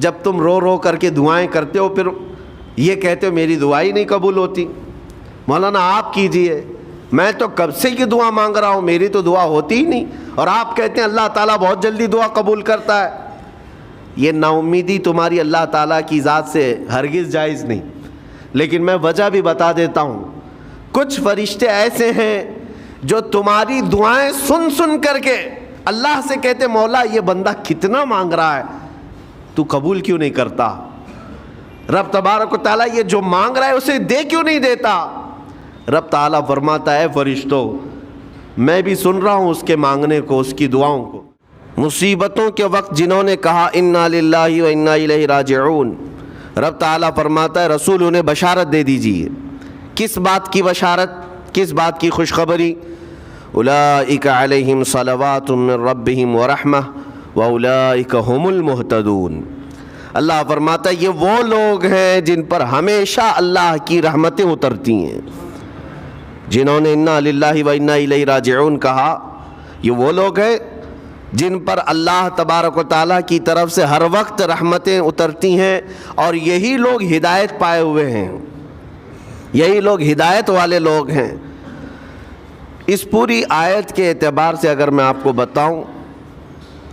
جب تم رو رو کر کے دعائیں کرتے ہو پھر یہ کہتے ہو میری دعا ہی نہیں قبول ہوتی؟ مولانا آپ کیجئے، میں تو کب سے یہ دعا مانگ رہا ہوں، میری تو دعا ہوتی ہی نہیں، اور آپ کہتے ہیں اللہ تعالیٰ بہت جلدی دعا قبول کرتا ہے۔ یہ نا امیدی تمہاری اللہ تعالیٰ کی ذات سے ہرگز جائز نہیں۔ لیکن میں وجہ بھی بتا دیتا ہوں، کچھ فرشتے ایسے ہیں جو تمہاری دعائیں سن سن کر کے اللہ سے کہتے مولا یہ بندہ کتنا مانگ رہا ہے، تو قبول کیوں نہیں کرتا؟ رب تبارک و تعالیٰ یہ جو مانگ رہا ہے اسے دے کیوں نہیں دیتا؟ رب تعالیٰ فرماتا ہے فرشتوں میں بھی سن رہا ہوں اس کے مانگنے کو، اس کی دعاؤں کو۔ مصیبتوں کے وقت جنہوں نے کہا انا للہ و انا الیہ راجعون، رب تعالیٰ فرماتا ہے رسول انہیں بشارت دے دیجیے۔ کس بات کی بشارت؟ کس بات کی خوشخبری؟ اولئک علیہم صلوات من ربہم ورحمہ واولئک هم المہتدون۔ اللہ فرماتا ہے یہ وہ لوگ ہیں جن پر ہمیشہ اللہ کی رحمتیں اترتی ہیں۔ جنہوں نے انا للہ و انا الیہ راجعون کہا، یہ وہ لوگ ہیں جن پر اللہ تبارک و تعالیٰ کی طرف سے ہر وقت رحمتیں اترتی ہیں، اور یہی لوگ ہدایت پائے ہوئے ہیں، یہی لوگ ہدایت والے لوگ ہیں۔ اس پوری آیت کے اعتبار سے اگر میں آپ کو بتاؤں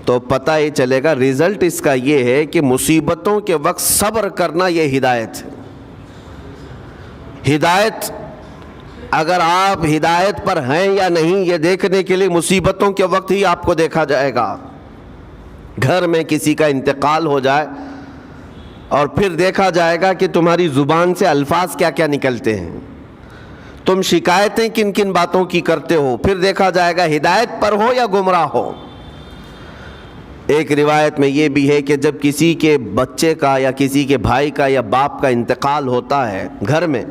تو پتہ یہ چلے گا، رزلٹ اس کا یہ ہے کہ مصیبتوں کے وقت صبر کرنا یہ ہدایت ہے۔ ہدایت، اگر آپ ہدایت پر ہیں یا نہیں یہ دیکھنے کے لیے مصیبتوں کے وقت ہی آپ کو دیکھا جائے گا۔ گھر میں کسی کا انتقال ہو جائے اور پھر دیکھا جائے گا کہ تمہاری زبان سے الفاظ کیا کیا نکلتے ہیں، تم شکایتیں کن کن باتوں کی کرتے ہو، پھر دیکھا جائے گا ہدایت پر ہو یا گمراہ ہو۔ ایک روایت میں یہ بھی ہے کہ جب کسی کے بچے کا یا کسی کے بھائی کا یا باپ کا انتقال ہوتا ہے گھر میں،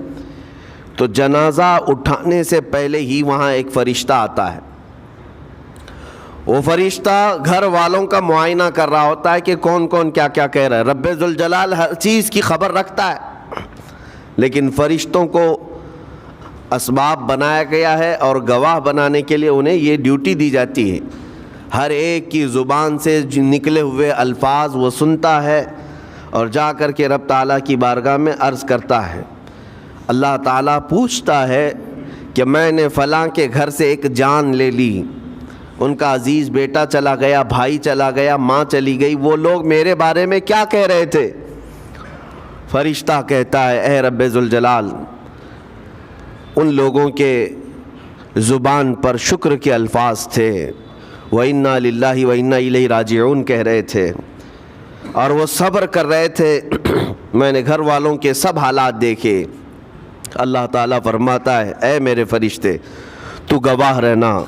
تو جنازہ اٹھانے سے پہلے ہی وہاں ایک فرشتہ آتا ہے۔ وہ فرشتہ گھر والوں کا معائنہ کر رہا ہوتا ہے کہ کون کون کیا کیا کہہ رہا ہے۔ رب ذوالجلال ہر چیز کی خبر رکھتا ہے، لیکن فرشتوں کو اسباب بنایا گیا ہے اور گواہ بنانے کے لیے انہیں یہ ڈیوٹی دی جاتی ہے۔ ہر ایک کی زبان سے نکلے ہوئے الفاظ وہ سنتا ہے اور جا کر کے رب تعالیٰ کی بارگاہ میں عرض کرتا ہے۔ اللہ تعالیٰ پوچھتا ہے کہ میں نے فلاں کے گھر سے ایک جان لے لی، ان کا عزیز بیٹا چلا گیا، بھائی چلا گیا، ماں چلی گئی، وہ لوگ میرے بارے میں کیا کہہ رہے تھے؟ فرشتہ کہتا ہے اے رب ذوالجلال، ان لوگوں کے زبان پر شکر کے الفاظ تھے، وَإِنَّا لِلَّهِ وَإِنَّا إِلَيْهِ راجعون کہہ رہے تھے، اور وہ صبر کر رہے تھے۔ میں نے گھر والوں کے سب حالات دیکھے۔ اللہ تعالیٰ فرماتا ہے اے میرے فرشتے تو گواہ رہنا،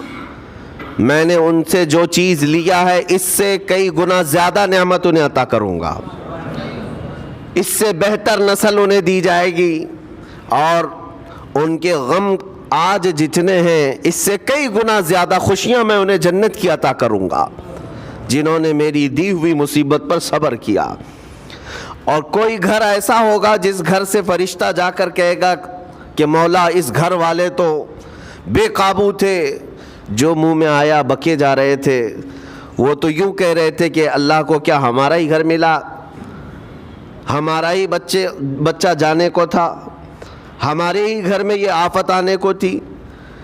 میں نے ان سے جو چیز لیا ہے اس سے کئی گنا زیادہ نعمت انہیں عطا کروں گا، اس سے بہتر نسل انہیں دی جائے گی، اور ان کے غم آج جتنے ہیں اس سے کئی گنا زیادہ خوشیاں میں انہیں جنت کی عطا کروں گا، جنہوں نے میری دی ہوئی مصیبت پر صبر کیا۔ اور کوئی گھر ایسا ہوگا جس گھر سے فرشتہ جا کر کہے گا کہ مولا اس گھر والے تو بے قابو تھے، جو منہ میں آیا بکے جا رہے تھے، وہ تو یوں کہہ رہے تھے کہ اللہ کو کیا ہمارا ہی گھر ملا، ہمارا ہی بچہ جانے کو تھا، ہمارے ہی گھر میں یہ آفت آنے کو تھی۔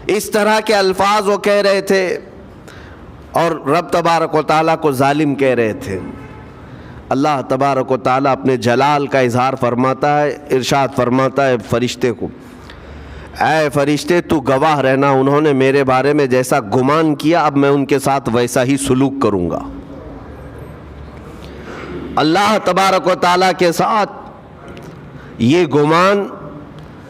اس طرح کے الفاظ وہ کہہ رہے تھے اور رب تبارک و تعالیٰ کو ظالم کہہ رہے تھے۔ اللہ تبارک و تعالیٰ اپنے جلال کا اظہار فرماتا ہے، ارشاد فرماتا ہے فرشتے کو اے فرشتے تو گواہ رہنا، انہوں نے میرے بارے میں جیسا گمان کیا اب میں ان کے ساتھ ویسا ہی سلوک کروں گا۔ اللہ تبارک و تعالیٰ کے ساتھ یہ گمان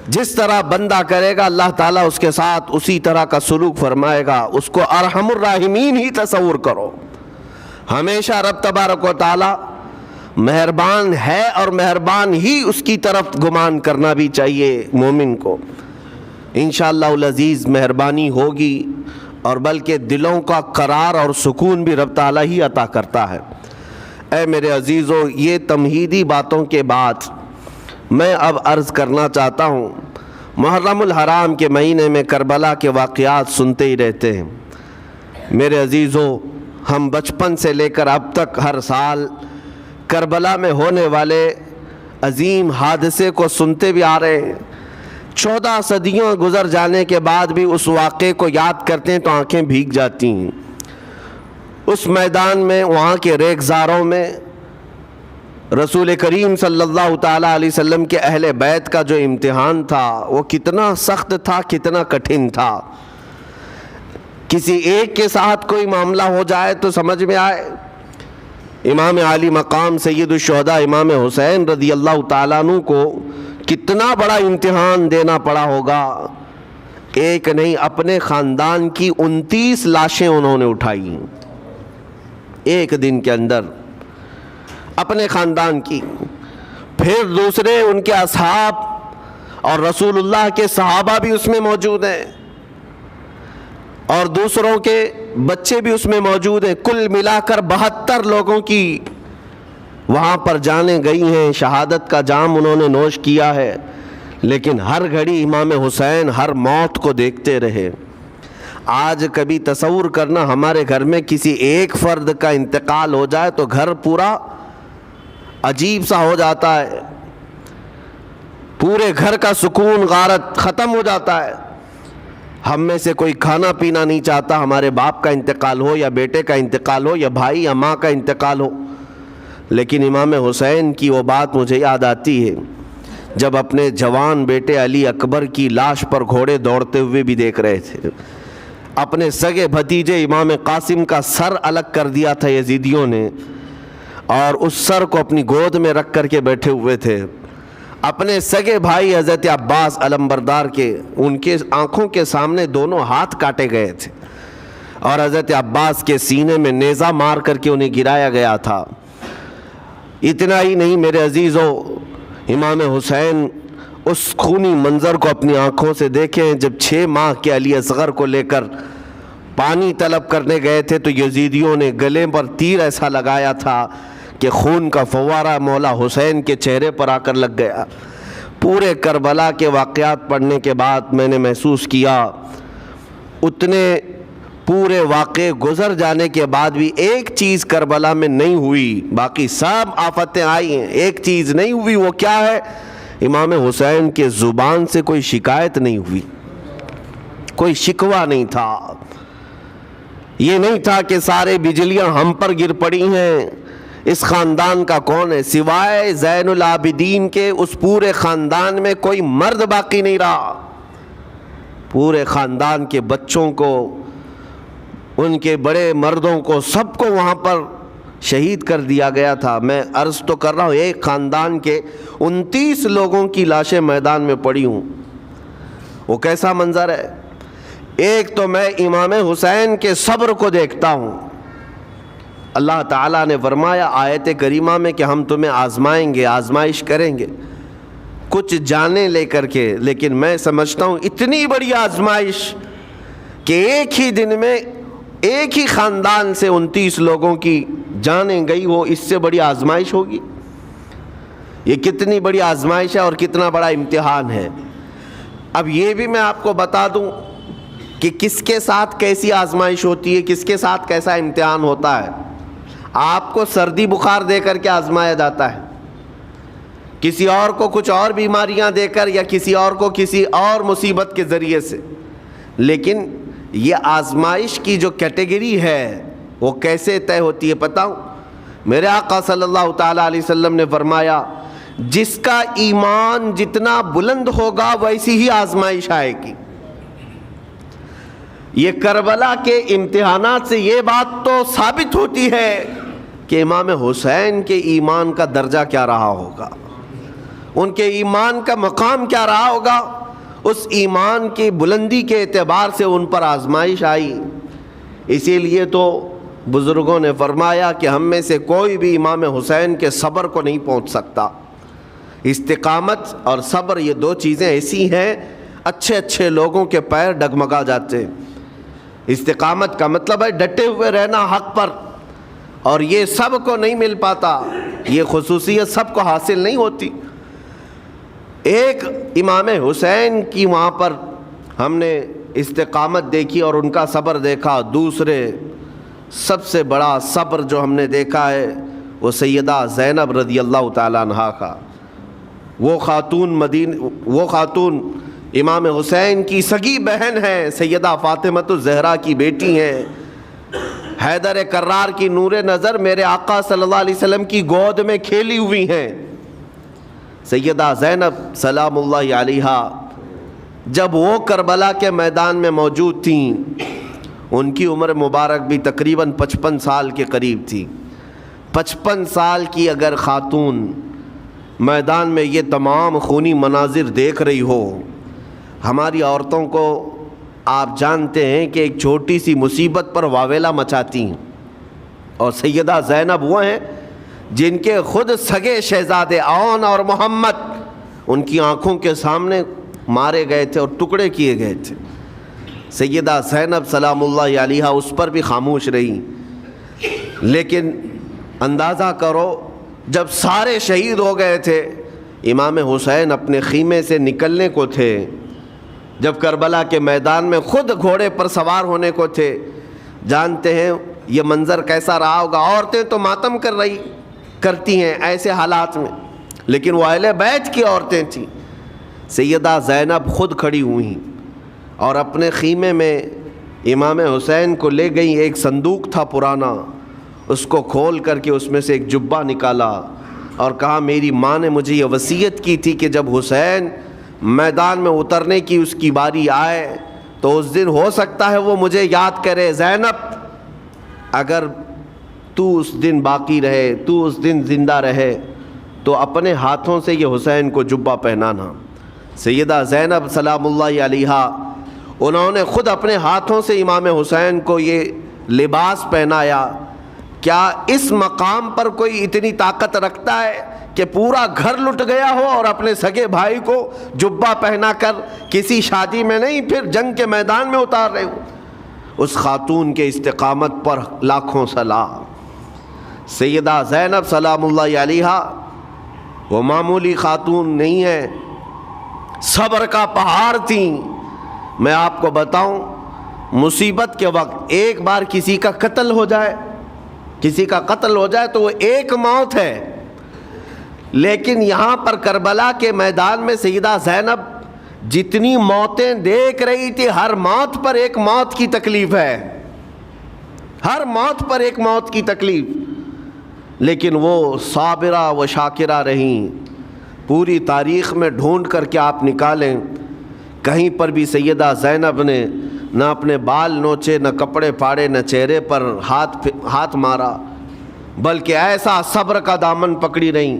جس طرح بندہ کرے گا اللہ تعالیٰ اس کے ساتھ اسی طرح کا سلوک فرمائے گا۔ اس کو ارحم الراحمین ہی تصور کرو۔ ہمیشہ رب تبارک و تعالیٰ مہربان ہے اور مہربان ہی اس کی طرف گمان کرنا بھی چاہیے مومن کو۔ انشاءاللہ العزیز مہربانی ہوگی، اور بلکہ دلوں کا قرار اور سکون بھی رب تعالیٰ ہی عطا کرتا ہے۔ اے میرے عزیزو، یہ تمہیدی باتوں کے بعد میں اب عرض کرنا چاہتا ہوں، محرم الحرام کے مہینے میں کربلا کے واقعات سنتے ہی رہتے ہیں۔ میرے عزیزو، ہم بچپن سے لے کر اب تک ہر سال کربلا میں ہونے والے عظیم حادثے کو سنتے بھی آ رہے ہیں. 14 صدیوں گزر جانے کے بعد بھی اس واقعے کو یاد کرتے ہیں تو آنکھیں بھیگ جاتی ہیں. اس میدان میں، وہاں کے ریگزاروں میں رسول کریم صلی اللہ تعالیٰ علیہ وسلم کے اہل بیت کا جو امتحان تھا وہ کتنا سخت تھا، کتنا کٹھن تھا. کسی ایک کے ساتھ کوئی معاملہ ہو جائے تو سمجھ میں آئے. امام عالی مقام سید الشہداء امام حسین رضی اللہ تعالیٰ عنہ کو کتنا بڑا امتحان دینا پڑا ہوگا. ایک نہیں، اپنے خاندان کی 29 لاشیں انہوں نے اٹھائی ایک دن کے اندر، اپنے خاندان کی. پھر دوسرے ان کے اصحاب اور رسول اللہ کے صحابہ بھی اس میں موجود ہیں، اور دوسروں کے بچے بھی اس میں موجود ہیں. کل ملا کر 72 لوگوں کی وہاں پر جانیں گئی ہیں، شہادت کا جام انہوں نے نوش کیا ہے. لیکن ہر گھڑی امام حسین ہر موت کو دیکھتے رہے. آج کبھی تصور کرنا، ہمارے گھر میں کسی ایک فرد کا انتقال ہو جائے تو گھر پورا عجیب سا ہو جاتا ہے، پورے گھر کا سکون غارت ختم ہو جاتا ہے. ہم میں سے کوئی کھانا پینا نہیں چاہتا ہمارے باپ کا انتقال ہو، یا بیٹے کا انتقال ہو، یا بھائی یا ماں کا انتقال ہو. لیکن امام حسین کی وہ بات مجھے یاد آتی ہے جب اپنے جوان بیٹے علی اکبر کی لاش پر گھوڑے دوڑتے ہوئے بھی دیکھ رہے تھے. اپنے سگے بھتیجے امام قاسم کا سر الگ کر دیا تھا یزیدیوں نے، اور اس سر کو اپنی گود میں رکھ کر کے بیٹھے ہوئے تھے. اپنے سگے بھائی حضرت عباس علمبردار کے، ان کے آنکھوں کے سامنے دونوں ہاتھ کاٹے گئے تھے، اور حضرت عباس کے سینے میں نیزہ مار کر کے انہیں گرایا گیا تھا. اتنا ہی نہیں میرے عزیزو، امام حسین اس خونی منظر کو اپنی آنکھوں سے دیکھیں جب 6 ماہ کے علی اصغر کو لے کر پانی طلب کرنے گئے تھے تو یزیدیوں نے گلے پر تیر ایسا لگایا تھا کہ خون کا فوارہ مولا حسین کے چہرے پر آ کر لگ گیا. پورے کربلا کے واقعات پڑھنے کے بعد میں نے محسوس کیا، اتنے پورے واقعے گزر جانے کے بعد بھی ایک چیز کربلا میں نہیں ہوئی، باقی سب آفتیں آئی ہیں، ایک چیز نہیں ہوئی. وہ کیا ہے؟ امام حسین کے زبان سے کوئی شکایت نہیں ہوئی، کوئی شکوہ نہیں تھا. یہ نہیں تھا کہ سارے بجلیاں ہم پر گر پڑی ہیں، اس خاندان کا کون ہے؟ سوائے زین العابدین کے اس پورے خاندان میں کوئی مرد باقی نہیں رہا. پورے خاندان کے بچوں کو، ان کے بڑے مردوں کو، سب کو وہاں پر شہید کر دیا گیا تھا. میں عرض تو کر رہا ہوں، ایک خاندان کے 29 لوگوں کی لاشیں میدان میں پڑی ہوں. وہ کیسا منظر ہے؟ ایک تو میں امام حسین کے صبر کو دیکھتا ہوں. اللہ تعالیٰ نے فرمایا آیت کریمہ میں کہ ہم تمہیں آزمائیں گے، آزمائش کریں گے، کچھ جانیں لے کر کے. لیکن میں سمجھتا ہوں اتنی بڑی آزمائش کہ ایک ہی دن میں ایک ہی خاندان سے 29 لوگوں کی جانیں گئی ہو، اس سے بڑی آزمائش ہوگی؟ یہ کتنی بڑی آزمائش ہے اور کتنا بڑا امتحان ہے. اب یہ بھی میں آپ کو بتا دوں کہ کس کے ساتھ کیسی آزمائش ہوتی ہے، کس کے ساتھ کیسا امتحان ہوتا ہے. آپ کو سردی بخار دے کر کے آزمایا جاتا ہے، کسی اور کو کچھ اور بیماریاں دے کر، یا کسی اور کو کسی اور مصیبت کے ذریعے سے. لیکن یہ آزمائش کی جو کیٹیگری ہے وہ کیسے طے ہوتی ہے پتہ ہوں؟ میرے آقا صلی اللہ تعالیٰ علیہ وسلم نے فرمایا جس کا ایمان جتنا بلند ہوگا ویسی ہی آزمائش آئے گی. یہ کربلا کے امتحانات سے یہ بات تو ثابت ہوتی ہے کہ امام حسین کے ایمان کا درجہ کیا رہا ہوگا، ان کے ایمان کا مقام کیا رہا ہوگا. اس ایمان کی بلندی کے اعتبار سے ان پر آزمائش آئی. اسی لیے تو بزرگوں نے فرمایا کہ ہم میں سے کوئی بھی امام حسین کے صبر کو نہیں پہنچ سکتا. استقامت اور صبر یہ 2 چیزیں ایسی ہیں اچھے اچھے لوگوں کے پیر ڈگمگا جاتے. استقامت کا مطلب ہے ڈٹے ہوئے رہنا حق پر، اور یہ سب کو نہیں مل پاتا، یہ خصوصیت سب کو حاصل نہیں ہوتی. ایک امام حسین کی وہاں پر ہم نے استقامت دیکھی اور ان کا صبر دیکھا. دوسرے سب سے بڑا صبر جو ہم نے دیکھا ہے وہ سیدہ زینب رضی اللہ تعالیٰ عنہا کا۔ وہ خاتون امام حسین کی سگی بہن ہیں، سیدہ فاطمۃ الزہرا کی بیٹی ہیں، حیدر کرار کی نور نظر میرے آقا صلی اللہ علیہ وسلم کی گود میں کھیلی ہوئی ہیں۔ سیدہ زینب سلام اللہ علیہا جب وہ کربلا کے میدان میں موجود تھیں، ان کی عمر مبارک بھی تقریباً 55 سال کے قریب تھی۔ 55 سال کی اگر خاتون میدان میں یہ تمام خونی مناظر دیکھ رہی ہو، ہماری عورتوں کو آپ جانتے ہیں کہ ایک چھوٹی سی مصیبت پر واویلا مچاتی ہیں، اور سیدہ زینب وہ ہیں جن کے خود سگے شہزادے عون اور محمد ان کی آنکھوں کے سامنے مارے گئے تھے اور ٹکڑے کیے گئے تھے۔ سیدہ زینب سلام اللہ علیہا اس پر بھی خاموش رہی، لیکن اندازہ کرو جب سارے شہید ہو گئے تھے، امام حسین اپنے خیمے سے نکلنے کو تھے، جب کربلا کے میدان میں خود گھوڑے پر سوار ہونے کو تھے، جانتے ہیں یہ منظر کیسا رہا ہوگا۔ عورتیں تو ماتم کرتی ہیں ایسے حالات میں، لیکن وہ اہل بیت کی عورتیں تھیں۔ سیدہ زینب خود کھڑی ہوئیں اور اپنے خیمے میں امام حسین کو لے گئیں۔ ایک صندوق تھا پرانا، اس کو کھول کر کے اس میں سے ایک جبہ نکالا اور کہا میری ماں نے مجھے یہ وصیت کی تھی کہ جب حسین میدان میں اترنے کی اس کی باری آئے تو اس دن ہو سکتا ہے وہ مجھے یاد کرے۔ زینب اگر تو اس دن باقی رہے، تو اس دن زندہ رہے تو اپنے ہاتھوں سے یہ حسین کو جبہ پہنانا۔ سیدہ زینب سلام اللہ علیہا انہوں نے خود اپنے ہاتھوں سے امام حسین کو یہ لباس پہنایا۔ کیا اس مقام پر کوئی اتنی طاقت رکھتا ہے کہ پورا گھر لٹ گیا ہو اور اپنے سگے بھائی کو جبہ پہنا کر کسی شادی میں نہیں، پھر جنگ کے میدان میں اتار رہے ہو؟ اس خاتون کے استقامت پر لاکھوں سلام۔ سیدہ زینب سلام اللہ علیہا وہ معمولی خاتون نہیں ہے، صبر کا پہاڑ تھیں۔ میں آپ کو بتاؤں، مصیبت کے وقت ایک بار کسی کا قتل ہو جائے تو وہ ایک موت ہے، لیکن یہاں پر کربلا کے میدان میں سیدہ زینب جتنی موتیں دیکھ رہی تھی، ہر موت پر ایک موت کی تکلیف ہے، ہر موت پر ایک موت کی تکلیف، لیکن وہ صابرہ و شاکرہ رہیں۔ پوری تاریخ میں ڈھونڈ کر کے آپ نکالیں، کہیں پر بھی سیدہ زینب نے نہ اپنے بال نوچے، نہ کپڑے پھاڑے، نہ چہرے پر ہاتھ مارا، بلکہ ایسا صبر کا دامن پکڑی رہیں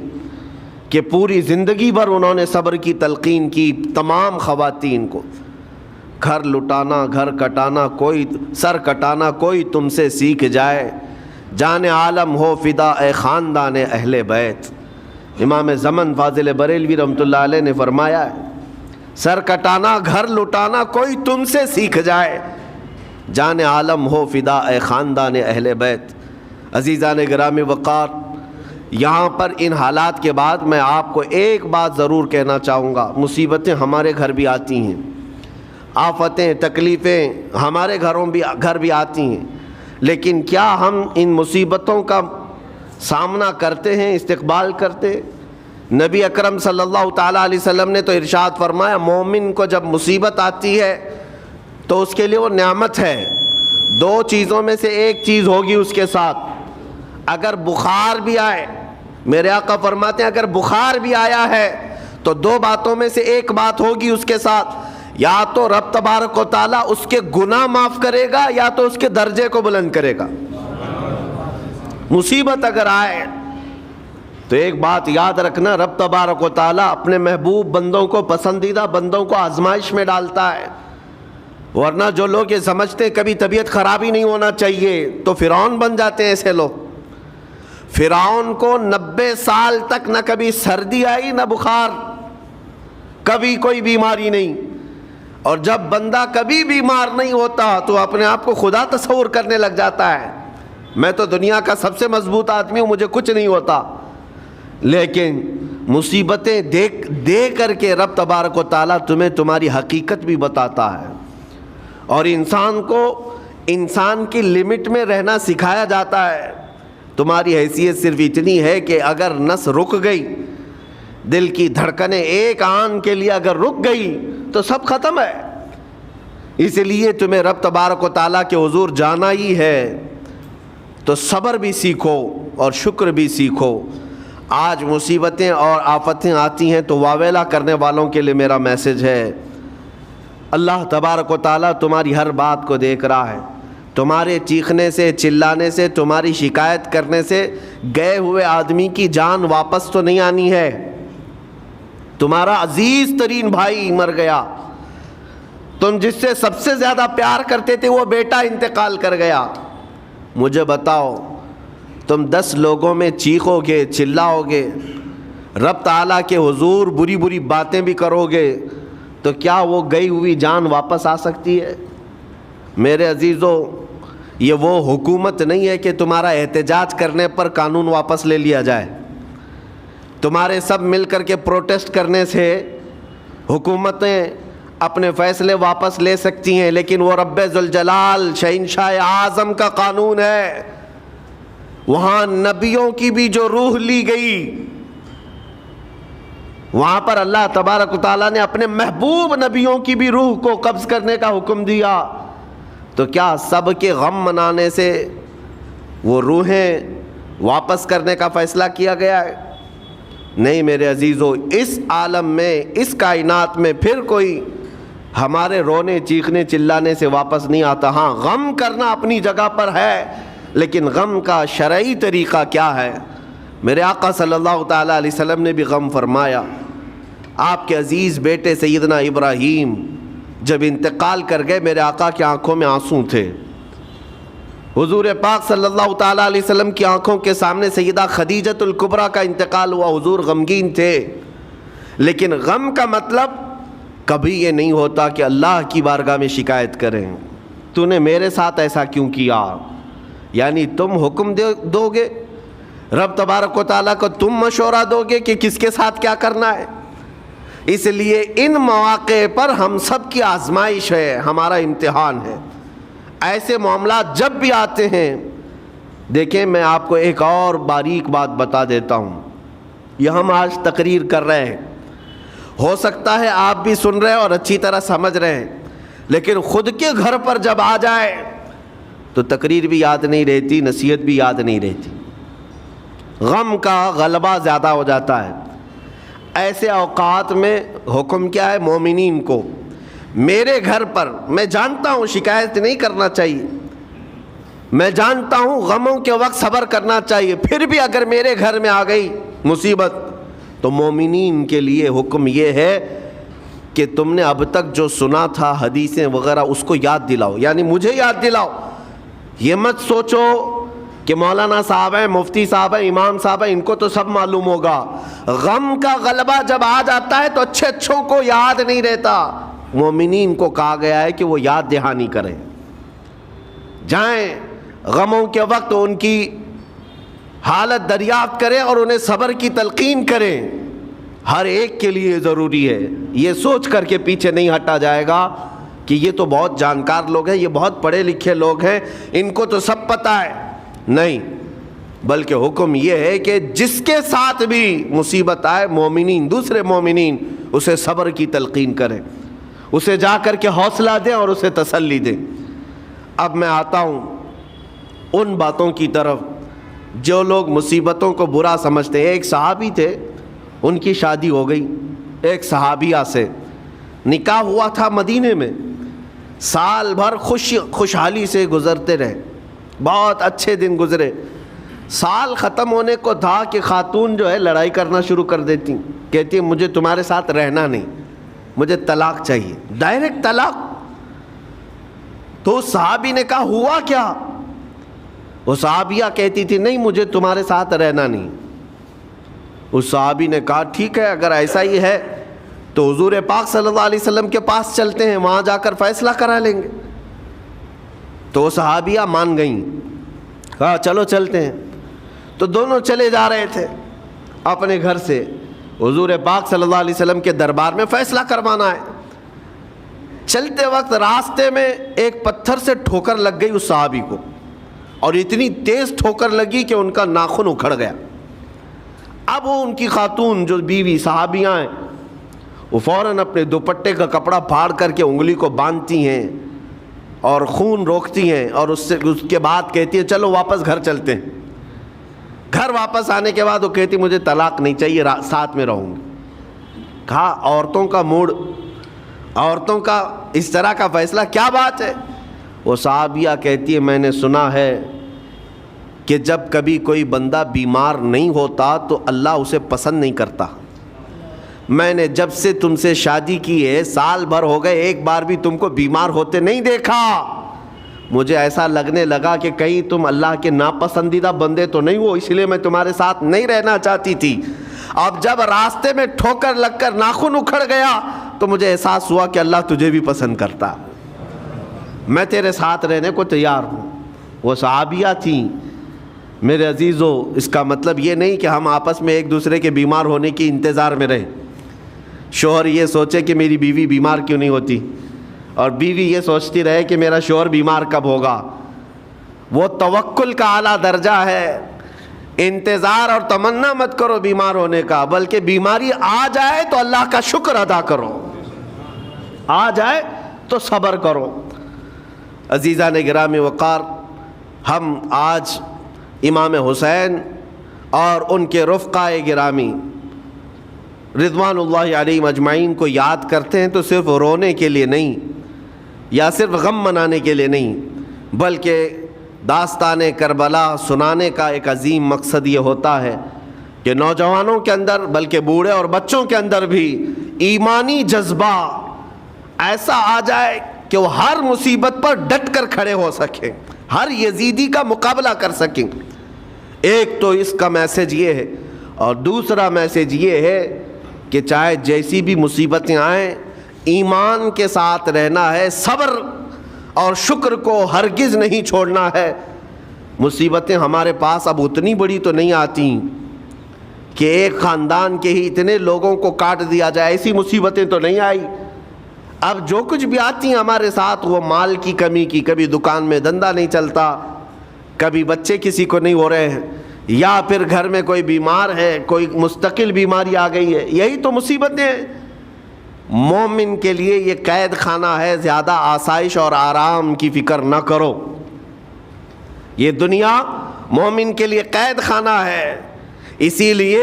کہ پوری زندگی بھر انہوں نے صبر کی تلقین کی تمام خواتین کو۔ گھر لٹانا، گھر کٹانا، سر کٹانا کوئی تم سے سیکھ جائے، جان عالم ہو فدا اے خاندان اہل بیت۔ امام زمن فاضل بریلوی رحمۃ اللہ علیہ نے فرمایا ہے، سر کٹانا، گھر لٹانا کوئی تم سے سیکھ جائے، جان عالم ہو فدا اے خاندان اہل بیت۔ عزیزان گرامی وقار، یہاں پر ان حالات کے بعد میں آپ کو ایک بات ضرور کہنا چاہوں گا۔ مصیبتیں ہمارے گھر بھی آتی ہیں، آفتیں، تکلیفیں ہمارے گھر بھی آتی ہیں، لیکن کیا ہم ان مصیبتوں کا سامنا کرتے ہیں، استقبال کرتے ہیں؟ نبی اکرم صلی اللہ تعالیٰ علیہ وسلم نے تو ارشاد فرمایا، مومن کو جب مصیبت آتی ہے تو اس کے لیے وہ نعمت ہے۔ دو چیزوں میں سے ایک چیز ہوگی اس کے ساتھ، اگر بخار بھی آئے، میرے آقا فرماتے ہیں اگر بخار بھی آیا ہے تو دو باتوں میں سے ایک بات ہوگی اس کے ساتھ، یا تو رب تبارک و تعالیٰ اس کے گناہ معاف کرے گا یا تو اس کے درجے کو بلند کرے گا۔ مصیبت اگر آئے تو ایک بات یاد رکھنا، رب تبارک و تعالیٰ اپنے محبوب بندوں کو، پسندیدہ بندوں کو آزمائش میں ڈالتا ہے، ورنہ جو لوگ یہ سمجھتے ہیں کبھی طبیعت خراب ہی نہیں ہونا چاہیے تو فرعون بن جاتے ہیں۔ ایسے لوگ، فرعون کو 90 سال تک نہ کبھی سردی آئی نہ بخار، کبھی کوئی بیماری نہیں، اور جب بندہ کبھی بیمار نہیں ہوتا تو اپنے آپ کو خدا تصور کرنے لگ جاتا ہے، میں تو دنیا کا سب سے مضبوط آدمی ہوں، مجھے کچھ نہیں ہوتا۔ لیکن مصیبتیں دے کر کے رب تبارک و تعالیٰ تمہیں تمہاری حقیقت بھی بتاتا ہے، اور انسان کو انسان کی لمٹ میں رہنا سکھایا جاتا ہے۔ تمہاری حیثیت صرف اتنی ہے کہ اگر نس رک گئی، دل کی دھڑکنیں ایک آن کے لیے اگر رک گئی تو سب ختم ہے۔ اس لیے تمہیں رب تبارک و تعالیٰ کے حضور جانا ہی ہے تو صبر بھی سیکھو اور شکر بھی سیکھو۔ آج مصیبتیں اور آفتیں آتی ہیں تو واویلا کرنے والوں کے لیے میرا میسج ہے، اللہ تبارک و تعالیٰ تمہاری ہر بات کو دیکھ رہا ہے۔ تمہارے چیخنے سے، چلانے سے، تمہاری شکایت کرنے سے گئے ہوئے آدمی کی جان واپس تو نہیں آنی ہے۔ تمہارا عزیز ترین بھائی مر گیا، تم جس سے سب سے زیادہ پیار کرتے تھے وہ بیٹا انتقال کر گیا۔ مجھے بتاؤ، تم 10 لوگوں میں چیخو گے، چلاؤ گے، رب تعالیٰ کے حضور بری بری باتیں بھی کرو گے تو کیا وہ گئی ہوئی جان واپس آ سکتی ہے؟ میرے عزیزو، یہ وہ حکومت نہیں ہے کہ تمہارا احتجاج کرنے پر قانون واپس لے لیا جائے۔ تمہارے سب مل کر کے پروٹیسٹ کرنے سے حکومتیں اپنے فیصلے واپس لے سکتی ہیں، لیکن وہ رب ذوالجلال شہنشاہ اعظم کا قانون ہے۔ وہاں نبیوں کی بھی جو روح لی گئی، وہاں پر اللہ تبارک و تعالیٰ نے اپنے محبوب نبیوں کی بھی روح کو قبض کرنے کا حکم دیا، تو کیا سب کے غم منانے سے وہ روحیں واپس کرنے کا فیصلہ کیا گیا ہے؟ نہیں میرے عزیزو، اس عالم میں، اس کائنات میں پھر کوئی ہمارے رونے چیخنے چلانے سے واپس نہیں آتا۔ ہاں، غم کرنا اپنی جگہ پر ہے، لیکن غم کا شرعی طریقہ کیا ہے؟ میرے آقا صلی اللہ تعالیٰ علیہ وسلم نے بھی غم فرمایا۔ آپ کے عزیز بیٹے سیدنا ابراہیم جب انتقال کر گئے، میرے آقا کی آنکھوں میں آنسو تھے۔ حضور پاک صلی اللہ تعالیٰ علیہ وسلم کی آنکھوں کے سامنے سیدہ خدیجۃ الکبریٰ کا انتقال ہوا، حضور غمگین تھے۔ لیکن غم کا مطلب کبھی یہ نہیں ہوتا کہ اللہ کی بارگاہ میں شکایت کریں، تو نے میرے ساتھ ایسا کیوں کیا؟ یعنی تم حکم دو گے، رب تبارک و تعالیٰ کو تم مشورہ دو گے کہ کس کے ساتھ کیا کرنا ہے۔ اس لیے ان مواقع پر ہم سب کی آزمائش ہے، ہمارا امتحان ہے۔ ایسے معاملات جب بھی آتے ہیں، دیکھیں میں آپ کو ایک اور باریک بات بتا دیتا ہوں۔ یہ ہم آج تقریر کر رہے ہیں، ہو سکتا ہے آپ بھی سن رہے ہیں اور اچھی طرح سمجھ رہے ہیں، لیکن خود کے گھر پر جب آ جائے تو تقریر بھی یاد نہیں رہتی، نصیحت بھی یاد نہیں رہتی، غم کا غلبہ زیادہ ہو جاتا ہے۔ ایسے اوقات میں حکم کیا ہے مومنین کو؟ میرے گھر پر، میں جانتا ہوں شکایت نہیں کرنا چاہیے، میں جانتا ہوں غموں کے وقت صبر کرنا چاہیے، پھر بھی اگر میرے گھر میں آ گئی مصیبت تو مومنین کے لیے حکم یہ ہے کہ تم نے اب تک جو سنا تھا حدیثیں وغیرہ اس کو یاد دلاؤ، یعنی مجھے یاد دلاؤ۔ یہ مت سوچو کہ مولانا صاحب ہیں، مفتی صاحب ہیں، امام صاحب ہیں، ان کو تو سب معلوم ہوگا۔ غم کا غلبہ جب آ جاتا ہے تو اچھے اچھوں کو یاد نہیں رہتا۔ مومنین کو کہا گیا ہے کہ وہ یاد دہانی کریں، جائیں غموں کے وقت ان کی حالت دریافت کریں اور انہیں صبر کی تلقین کریں۔ ہر ایک کے لیے ضروری ہے، یہ سوچ کر کے پیچھے نہیں ہٹا جائے گا کہ یہ تو بہت جانکار لوگ ہیں، یہ بہت پڑھے لکھے لوگ ہیں، ان کو تو سب پتہ ہے۔ نہیں، بلکہ حکم یہ ہے کہ جس کے ساتھ بھی مصیبت آئے، مومنین، دوسرے مومنین اسے صبر کی تلقین کریں، اسے جا کر کے حوصلہ دیں اور اسے تسلی دیں۔ اب میں آتا ہوں ان باتوں کی طرف جو لوگ مصیبتوں کو برا سمجھتے ہیں۔ ایک صحابی تھے، ان کی شادی ہو گئی، ایک صحابیہ سے نکاح ہوا تھا مدینے میں، سال بھر خوشحالی سے گزرتے رہے، بہت اچھے دن گزرے۔ سال ختم ہونے کو تھا کہ خاتون جو ہے لڑائی کرنا شروع کر دیتی، کہتی مجھے تمہارے ساتھ رہنا نہیں، مجھے طلاق چاہیے، ڈائریکٹ طلاق۔ تو صحابی نے کہا ہوا کیا؟ وہ صحابیہ کہتی تھی نہیں مجھے تمہارے ساتھ رہنا نہیں۔ اس صحابی نے کہا ٹھیک ہے، اگر ایسا ہی ہے تو حضور پاک صلی اللہ علیہ وسلم کے پاس چلتے ہیں، وہاں جا کر فیصلہ کرا لیں گے۔ تو وہ صحابیہ مان گئیں، کہا چلو چلتے ہیں۔ تو دونوں چلے جا رہے تھے اپنے گھر سے، حضور پاک صلی اللہ علیہ وسلم کے دربار میں فیصلہ کروانا ہے۔ چلتے وقت راستے میں ایک پتھر سے ٹھوکر لگ گئی اس صحابی کو، اور اتنی تیز ٹھوکر لگی کہ ان کا ناخن اکھڑ گیا۔ اب وہ ان کی خاتون جو بیوی صحابیاں ہیں وہ فوراً اپنے دوپٹے کا کپڑا پھاڑ کر کے انگلی کو باندھتی ہیں اور خون روکتی ہیں، اور اس کے بعد کہتی ہیں چلو واپس گھر چلتے ہیں۔ گھر واپس آنے کے بعد وہ کہتی مجھے طلاق نہیں چاہیے، ساتھ میں رہوں گی۔ کہا عورتوں کا موڈ، عورتوں کا اس طرح کا فیصلہ، کیا بات ہے؟ وہ صحابیہ کہتی ہے میں نے سنا ہے کہ جب کبھی کوئی بندہ بیمار نہیں ہوتا تو اللہ اسے پسند نہیں کرتا۔ میں نے جب سے تم سے شادی کی ہے سال بھر ہو گئے، ایک بار بھی تم کو بیمار ہوتے نہیں دیکھا۔ مجھے ایسا لگنے لگا کہ کہیں تم اللہ کے ناپسندیدہ بندے تو نہیں ہو، اس لیے میں تمہارے ساتھ نہیں رہنا چاہتی تھی۔ اب جب راستے میں ٹھوکر لگ کر ناخن اکھڑ گیا تو مجھے احساس ہوا کہ اللہ تجھے بھی پسند کرتا، میں تیرے ساتھ رہنے کو تیار ہوں۔ وہ صحابیہ تھیں۔ میرے عزیزو، اس کا مطلب یہ نہیں کہ ہم آپس میں ایک دوسرے کے بیمار ہونے کی انتظار میں رہیں۔ شوہر یہ سوچے کہ میری بیوی بیمار کیوں نہیں ہوتی، اور بیوی یہ سوچتی رہے کہ میرا شوہر بیمار کب ہوگا۔ وہ توکل کا اعلیٰ درجہ ہے۔ انتظار اور تمنا مت کرو بیمار ہونے کا، بلکہ بیماری آ جائے تو اللہ کا شکر ادا کرو، آ جائے تو صبر کرو۔ عزیزان گرامی وقار، ہم آج امام حسین اور ان کے رفقائے گرامی رضوان اللہ علیہم اجمعین کو یاد کرتے ہیں تو صرف رونے کے لیے نہیں یا صرف غم منانے کے لیے نہیں، بلکہ داستان کربلا سنانے کا ایک عظیم مقصد یہ ہوتا ہے کہ نوجوانوں کے اندر بلکہ بوڑھے اور بچوں کے اندر بھی ایمانی جذبہ ایسا آ جائے کہ وہ ہر مصیبت پر ڈٹ کر کھڑے ہو سکیں، ہر یزیدی کا مقابلہ کر سکیں۔ ایک تو اس کا میسج یہ ہے، اور دوسرا میسج یہ ہے کہ چاہے جیسی بھی مصیبتیں آئیں ایمان کے ساتھ رہنا ہے، صبر اور شکر کو ہرگز نہیں چھوڑنا ہے۔ مصیبتیں ہمارے پاس اب اتنی بڑی تو نہیں آتی کہ ایک خاندان کے ہی اتنے لوگوں کو کاٹ دیا جائے، ایسی مصیبتیں تو نہیں آئی۔ اب جو کچھ بھی آتی ہیں ہمارے ساتھ وہ مال کی کمی کی، کبھی دکان میں دھندا نہیں چلتا، کبھی بچے کسی کو نہیں ہو رہے ہیں، یا پھر گھر میں کوئی بیمار ہے، کوئی مستقل بیماری آ گئی ہے، یہی تو مصیبتیں ہیں۔ مومن کے لیے یہ قید خانہ ہے، زیادہ آسائش اور آرام کی فکر نہ کرو۔ یہ دنیا مومن کے لیے قید خانہ ہے۔ اسی لیے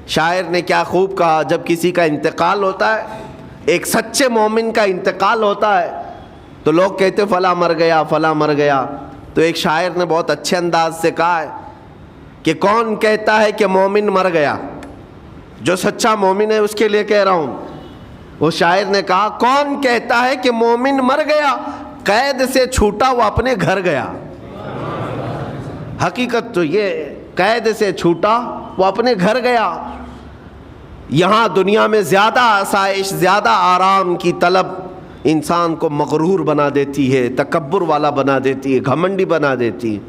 شاعر نے کیا خوب کہا، جب کسی کا انتقال ہوتا ہے، ایک سچے مومن کا انتقال ہوتا ہے تو لوگ کہتے فلاں مر گیا، فلاں مر گیا، تو ایک شاعر نے بہت اچھے انداز سے کہا ہے کہ کون کہتا ہے کہ مومن مر گیا؟ جو سچا مومن ہے اس کے لیے کہہ رہا ہوں۔ وہ شاعر نے کہا کون کہتا ہے کہ مومن مر گیا؟ قید سے چھوٹا وہ اپنے گھر گیا۔ حقیقت تو یہ، قید سے چھوٹا وہ اپنے گھر گیا۔ یہاں دنیا میں زیادہ آسائش، زیادہ آرام کی طلب انسان کو مغرور بنا دیتی ہے، تکبر والا بنا دیتی ہے، گھمنڈی بنا دیتی ہے،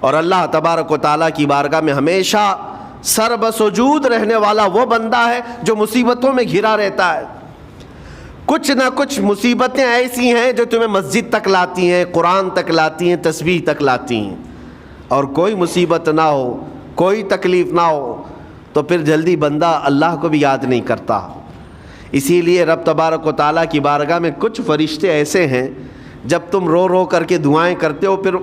اور اللہ تبارک و تعالیٰ کی بارگاہ میں ہمیشہ سر بسجود رہنے والا وہ بندہ ہے جو مصیبتوں میں گھرا رہتا ہے۔ کچھ نہ کچھ مصیبتیں ایسی ہیں جو تمہیں مسجد تک لاتی ہیں، قرآن تک لاتی ہیں، تسبیح تک لاتی ہیں، اور کوئی مصیبت نہ ہو، کوئی تکلیف نہ ہو تو پھر جلدی بندہ اللہ کو بھی یاد نہیں کرتا۔ اسی لیے رب تبارک و تعالیٰ کی بارگاہ میں کچھ فرشتے ایسے ہیں، جب تم رو رو کر کے دعائیں کرتے ہو پھر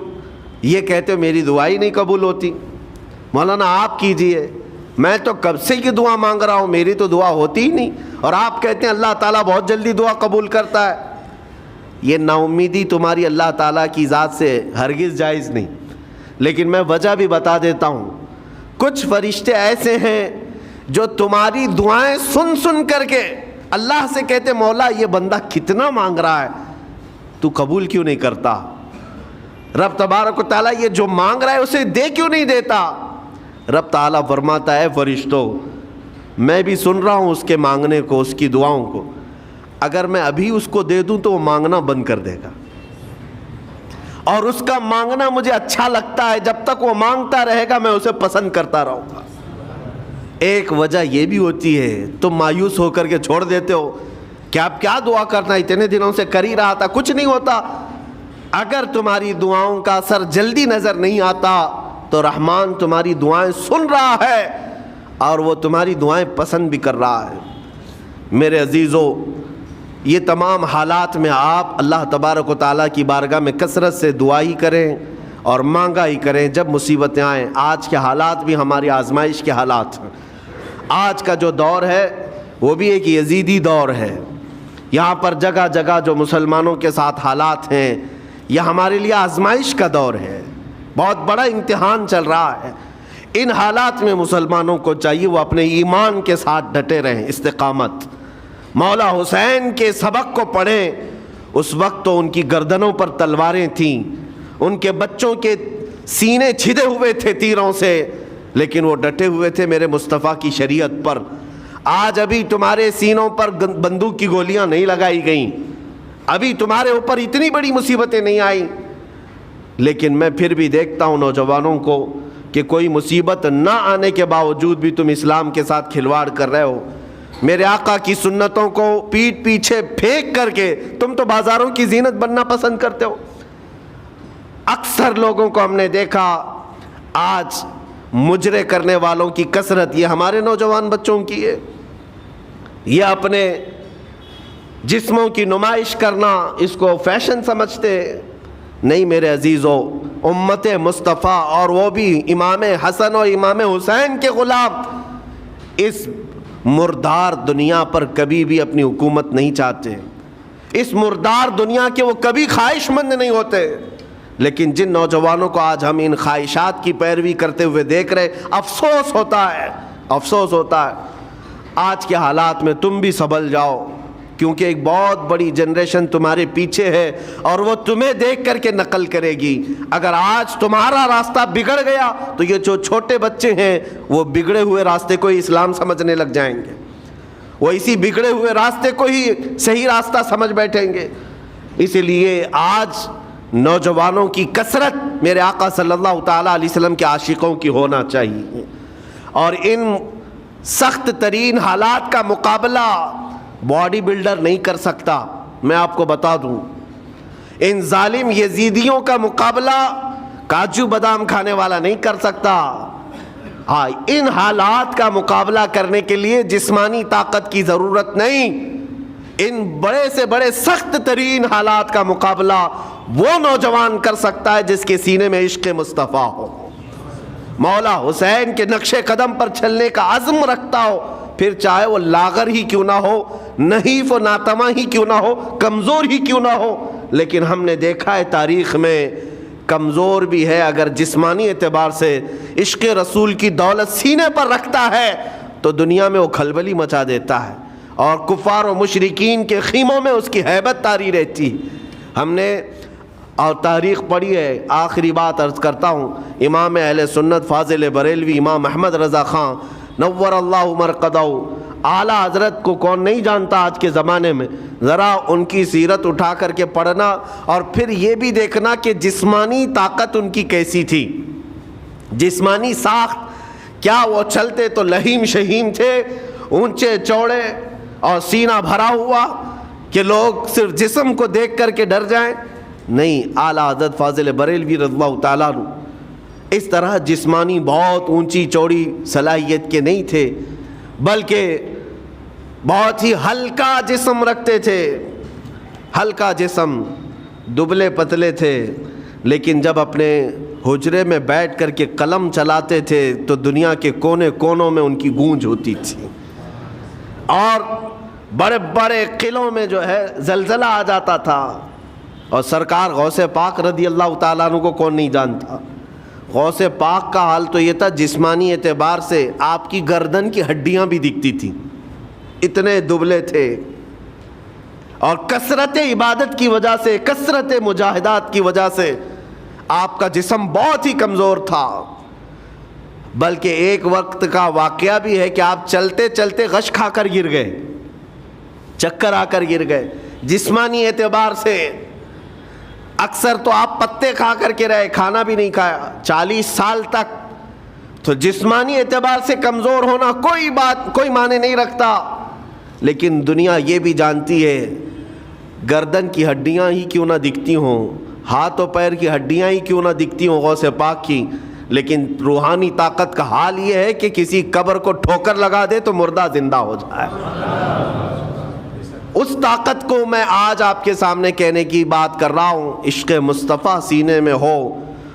یہ کہتے ہو میری دعا ہی نہیں قبول ہوتی، مولانا آپ کیجئے، میں تو کب سے یہ دعا مانگ رہا ہوں، میری تو دعا ہوتی ہی نہیں، اور آپ کہتے ہیں اللہ تعالیٰ بہت جلدی دعا قبول کرتا ہے۔ یہ نا امیدی تمہاری اللہ تعالیٰ کی ذات سے ہرگز جائز نہیں۔ لیکن میں وجہ بھی بتا دیتا ہوں، کچھ فرشتے ایسے ہیں جو تمہاری دعائیں سن سن کر کے اللہ سے کہتے مولا یہ بندہ کتنا مانگ رہا ہے، تو قبول کیوں نہیں کرتا؟ رب تبارک و تعالیٰ یہ جو مانگ رہا ہے اسے دے کیوں نہیں دیتا؟ رب تعالیٰ فرماتا ہے فرشتوں میں بھی سن رہا ہوں اس کے مانگنے کو، اس کی دعاؤں کو، اگر میں ابھی اس کو دے دوں تو وہ مانگنا بند کر دے گا، اور اس کا مانگنا مجھے اچھا لگتا ہے، جب تک وہ مانگتا رہے گا میں اسے پسند کرتا رہوں گا۔ ایک وجہ یہ بھی ہوتی ہے تم مایوس ہو کر کے چھوڑ دیتے ہو کہ اب کیا دعا کرنا، اتنے دنوں سے کر ہی رہا تھا کچھ نہیں ہوتا، اگر تمہاری دعاؤں کا اثر جلدی نظر نہیں آتا تو رحمان تمہاری دعائیں سن رہا ہے اور وہ تمہاری دعائیں پسند بھی کر رہا ہے۔ میرے عزیزو، یہ تمام حالات میں آپ اللہ تبارک و تعالیٰ کی بارگاہ میں کثرت سے دعا ہی کریں اور مانگا ہی کریں جب مصیبتیں آئیں۔ آج کے حالات بھی ہماری آزمائش کے حالات ہیں۔ آج کا جو دور ہے وہ بھی ایک یزیدی دور ہے۔ یہاں پر جگہ جگہ جو مسلمانوں کے ساتھ حالات ہیں، یہ ہمارے لیے آزمائش کا دور ہے، بہت بڑا امتحان چل رہا ہے۔ ان حالات میں مسلمانوں کو چاہیے وہ اپنے ایمان کے ساتھ ڈٹے رہیں، استقامت۔ مولا حسین کے سبق کو پڑھیں، اس وقت تو ان کی گردنوں پر تلواریں تھیں، ان کے بچوں کے سینے چھدے ہوئے تھے تیروں سے، لیکن وہ ڈٹے ہوئے تھے میرے مصطفیٰ کی شریعت پر۔ آج ابھی تمہارے سینوں پر بندوق کی گولیاں نہیں لگائی گئیں، ابھی تمہارے اوپر اتنی بڑی مصیبتیں نہیں آئیں، لیکن میں پھر بھی دیکھتا ہوں نوجوانوں کو کہ کوئی مصیبت نہ آنے کے باوجود بھی تم اسلام کے ساتھ کھلواڑ کر رہے ہو۔ میرے آقا کی سنتوں کو پیٹ پیچھے پھینک کر کے تم تو بازاروں کی زینت بننا پسند کرتے ہو۔ اکثر لوگوں کو ہم نے دیکھا آج مجرے کرنے والوں کی کثرت یہ ہمارے نوجوان بچوں کی ہے۔ یہ اپنے جسموں کی نمائش کرنا اس کو فیشن سمجھتے نہیں۔ میرے عزیزو، امت مصطفیٰ اور وہ بھی امام حسن اور امام حسین کے غلام اس مردار دنیا پر کبھی بھی اپنی حکومت نہیں چاہتے، اس مردار دنیا کے وہ کبھی خواہش مند نہیں ہوتے۔ لیکن جن نوجوانوں کو آج ہم ان خواہشات کی پیروی کرتے ہوئے دیکھ رہے، افسوس ہوتا ہے، افسوس ہوتا ہے۔ آج کے حالات میں تم بھی سنبھل جاؤ، کیونکہ ایک بہت بڑی جنریشن تمہارے پیچھے ہے اور وہ تمہیں دیکھ کر کے نقل کرے گی۔ اگر آج تمہارا راستہ بگڑ گیا تو یہ جو چھوٹے بچے ہیں وہ بگڑے ہوئے راستے کو ہی اسلام سمجھنے لگ جائیں گے، وہ اسی بگڑے ہوئے راستے کو ہی صحیح راستہ سمجھ بیٹھیں گے۔ اسی لیے آج نوجوانوں کی کثرت میرے آقا صلی اللہ تعالیٰ علیہ وسلم کے عاشقوں کی ہونا چاہیے، اور ان سخت ترین حالات کا مقابلہ باڈی بلڈر نہیں کر سکتا۔ میں آپ کو بتا دوں، ان ظالم یزیدیوں کا مقابلہ کاجو بادام کھانے والا نہیں کر سکتا۔ ہاں، ان حالات کا مقابلہ کرنے کے لیے جسمانی طاقت کی ضرورت نہیں، ان بڑے سے بڑے سخت ترین حالات کا مقابلہ وہ نوجوان کر سکتا ہے جس کے سینے میں عشق مصطفیٰ ہو، مولا حسین کے نقش قدم پر چلنے کا عزم رکھتا ہو، پھر چاہے وہ لاغر ہی کیوں نہ ہو، نحیف و ناتما ہی کیوں نہ ہو، کمزور ہی کیوں نہ ہو۔ لیکن ہم نے دیکھا ہے تاریخ میں کمزور بھی ہے، اگر جسمانی اعتبار سے عشق رسول کی دولت سینے پر رکھتا ہے تو دنیا میں وہ کھلبلی مچا دیتا ہے، اور کفار و مشرکین کے خیموں میں اس کی ہیبت طاری رہتی۔ ہم نے اور تاریخ پڑھی ہے۔ آخری بات عرض کرتا ہوں، امام اہل سنت فاضل بریلوی امام احمد رضا خان نور اللہ مرقدہ، اعلیٰ حضرت کو کون نہیں جانتا آج کے زمانے میں؟ ذرا ان کی سیرت اٹھا کر کے پڑھنا اور پھر یہ بھی دیکھنا کہ جسمانی طاقت ان کی کیسی تھی، جسمانی ساخت کیا۔ وہ چلتے تو لہیم شہیم تھے، اونچے چوڑے اور سینہ بھرا ہوا کہ لوگ صرف جسم کو دیکھ کر کے ڈر جائیں؟ نہیں، اعلیٰ حضرت فاضل بریلوی رضی اللہ تعالیٰ عنہ اس طرح جسمانی بہت اونچی چوڑی صلاحیت کے نہیں تھے، بلکہ بہت ہی ہلکا جسم رکھتے تھے، ہلکا جسم، دبلے پتلے تھے، لیکن جب اپنے حجرے میں بیٹھ کر کے قلم چلاتے تھے تو دنیا کے کونے کونوں میں ان کی گونج ہوتی تھی، اور بڑے بڑے قلعوں میں جو ہے زلزلہ آ جاتا تھا۔ اور سرکار غوث پاک رضی اللہ تعالیٰ عنہ کو کون نہیں جانتا؟ غوث پاک کا حال تو یہ تھا، جسمانی اعتبار سے آپ کی گردن کی ہڈیاں بھی دکھتی تھیں، اتنے دبلے تھے، اور کثرت عبادت کی وجہ سے، کثرت مجاہدات کی وجہ سے آپ کا جسم بہت ہی کمزور تھا۔ بلکہ ایک وقت کا واقعہ بھی ہے کہ آپ چلتے چلتے غش کھا کر گر گئے، چکر آ کر گر گئے۔ جسمانی اعتبار سے اکثر تو آپ پتے کھا کر کے رہے، کھانا بھی نہیں کھایا 40 سال تک، تو جسمانی اعتبار سے کمزور ہونا کوئی معنی نہیں رکھتا۔ لیکن دنیا یہ بھی جانتی ہے، گردن کی ہڈیاں ہی کیوں نہ دکھتی ہوں، ہاتھ و پیر کی ہڈیاں ہی کیوں نہ دکھتی ہوں غوث پاک کی، لیکن روحانی طاقت کا حال یہ ہے کہ کسی قبر کو ٹھوکر لگا دے تو مردہ زندہ ہو جائے۔ اس طاقت کو میں آج آپ کے سامنے کہنے کی بات کر رہا ہوں۔ عشق مصطفیٰ سینے میں ہو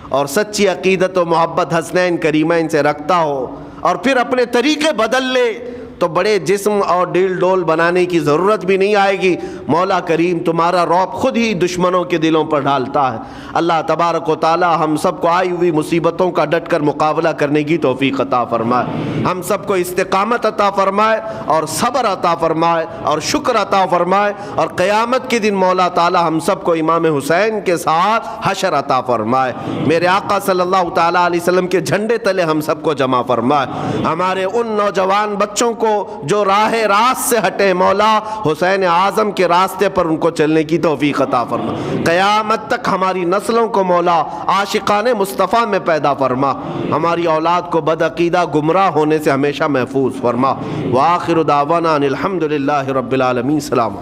اور سچی عقیدت و محبت حسنین کریمین سے رکھتا ہو، اور پھر اپنے طریقے بدل لے تو بڑے جسم اور ڈیل ڈول بنانے کی ضرورت بھی نہیں آئے گی۔ مولا کریم تمہارا رعب خود ہی دشمنوں کے دلوں پر ڈالتا ہے۔ اللہ تبارک و تعالی ہم سب کو آئی ہوئی مصیبتوں کا ڈٹ کر مقابلہ کرنے کی توفیق عطا فرمائے، ہم سب کو استقامت عطا فرمائے اور صبر عطا فرمائے اور شکر عطا فرمائے، اور قیامت کے دن مولا تعالی ہم سب کو امام حسین کے ساتھ حشر عطا فرمائے۔ میرے آقا صلی اللہ تعالی علیہ وسلم کے جھنڈے تلے ہم سب کو جمع فرمائے۔ ہمارے ان نوجوان بچوں کو جو راہ راست سے ہٹے، مولا حسین اعظم کے راستے پر ان کو چلنے کی توفیق عطا فرما۔ قیامت تک ہماری نسلوں کو مولا عاشقان مصطفیٰ میں پیدا فرما، ہماری اولاد کو بدعقیدہ گمراہ ہونے سے ہمیشہ محفوظ فرما۔ وآخر دعوانا ان الحمد للہ رب العالمین۔ سلام۔